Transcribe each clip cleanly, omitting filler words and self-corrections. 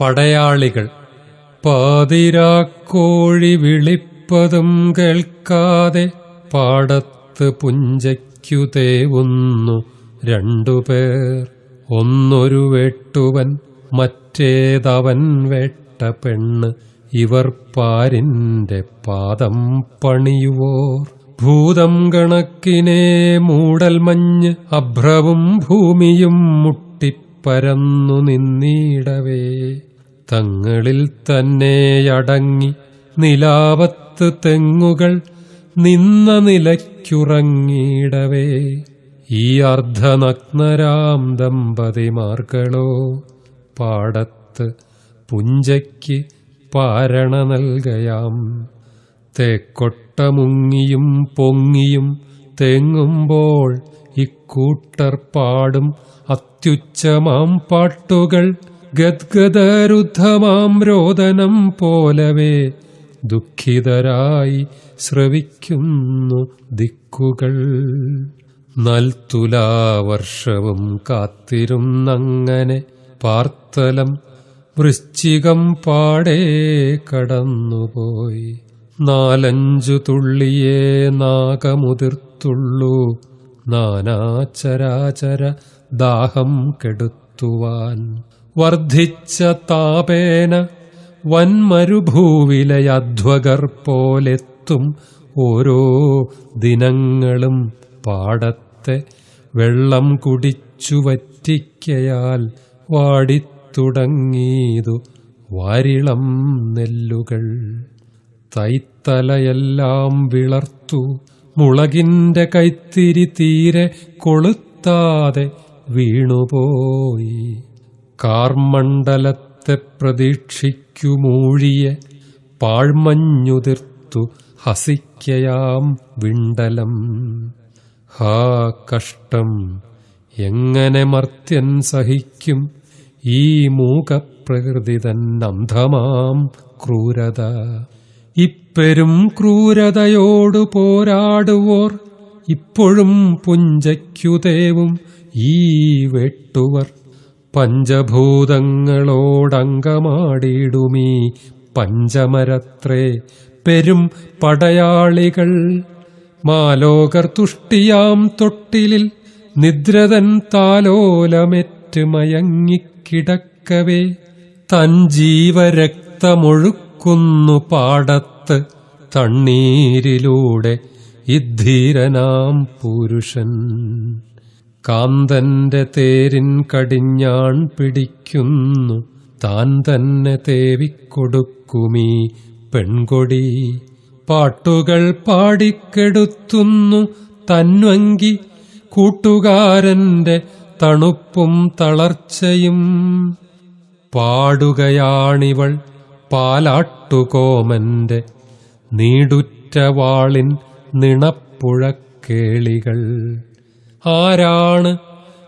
പടയാളികൾ. പാതിരാക്കോഴി വിളിപ്പതും കേൾക്കാതെ പാടത്ത് പുഞ്ചയ്ക്കു തേവുന്നു രണ്ടുപേർ. ഒന്നൊരു വേട്ടുവൻ, മറ്റേതവൻ വേട്ട പെണ്ണ്. ഇവർ പാരിന്റെ പാദം പണിയുവോർ. ഭൂതം കണക്കിനെ മൂടൽ മഞ്ഞ് അഭ്രവും ഭൂമിയും മുട്ടിപ്പരന്നു നിന്നിടവേ. തങ്ങളിൽ തന്നെയടങ്ങി നിലാവത്ത് തെങ്ങുകൾ നിന്ന നിലയ്ക്കുറങ്ങിയിടവേ. ഈ അർദ്ധനഗ്നരാം ദമ്പതിമാർകളോ പാടത്ത് പുഞ്ചയ്ക്ക് പാരണ നൽകയാം. തേക്കൊട്ട മുങ്ങിയും പൊങ്ങിയും തേങ്ങുമ്പോൾ ഇക്കൂട്ടർ പാടും അത്യുച്ചമാം പാട്ടുകൾ. ഗദ്ഗദരുദ്ധമാം രോദനം പോലവേ ദുഃഖിതരായി ശ്രവിക്കുന്നു ദിക്കുകൾ. നൽതുലാവർഷവും കാത്തിരുന്നങ്ങനെ പാർത്തലം വൃശ്ചികം പാടേ കടന്നുപോയി. 4-5 തുള്ളിയേ നാഗമുതിർത്തുള്ളൂ നാനാചരാചര ദാഹം കെടുത്തുവാൻ. വർദ്ധിച്ച താപേന വൻമരുഭൂവിലയധ്വകർ പോലെത്തും ഓരോ ദിനങ്ങളും. പാടത്തെ വെള്ളം കുടിച്ചു വറ്റിക്കയാൽ വാടിത്തുടങ്ങീതു വാരിളം നെല്ലുകൾ. തൈത്തലയെല്ലാം വിളർത്തു മുളകിന്റെ കൈത്തിരി തീരെ കൊളുത്താതെ വീണുപോയി. കാർമണ്ഡലത്തെ പ്രതീക്ഷിക്കുമൂഴിയെ പാഴ്മഞ്ഞുതിർത്തു ഹസിക്കയാം വിണ്ടലം. ഹാ കഷ്ടം, എങ്ങനെ മർത്യൻ സഹിക്കും ഈ മൂകപ്രകൃതി തന്നന്ധമാം ക്രൂരത. ഇപ്പെരും ക്രൂരതയോടു പോരാടുവോർ ഇപ്പോഴും പുഞ്ചയ്ക്കുതേവും ഈ വേട്ടുവർ. പഞ്ചഭൂതങ്ങളോടങ്കമാടിയിടുമീ പഞ്ചമരത്രേ പെരും പടയാളികൾ. മാലോകർ തുഷ്ടിയാം തൊട്ടിലിൽ നിദ്രതൻ താലോലമെറ്റ് മയങ്ങിക്കിടക്കവേ. തൻ ജീവരക്തമൊഴുക്കുന്നു പാടത്ത് തണ്ണീരിലൂടെ ഇദ്ധീരനാം പുരുഷൻ. കാന്തന്റെ തേരിൻ കടിഞ്ഞാൺ പിടിക്കുന്നു താൻ തന്നെ തേവിക്കൊടുക്കുമീ പെൺകൊടി. പാട്ടുകൾ പാടിക്കെടുത്തുന്നു തന്വങ്കി കൂട്ടുകാരന്റെ തണുപ്പും തളർച്ചയും. പാടുകയാണിവൾ പാലാട്ടുകോമന്റെ നീടുറ്റ വാളിൻ നിണപ്പുഴക്കേളികൾ. ആരാണ്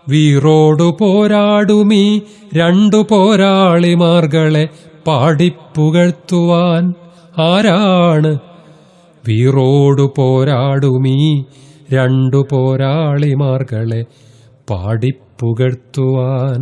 വീറോടു പോരാടുമീ 2 പോരാളിമാർകളെ പാടിപ്പുകഴ്ത്തുവാൻ? ആരാണ് വീറോടു പോരാടുമീ 2 പോരാളിമാർകളെ പാടിപ്പുകഴ്ത്തുവാൻ?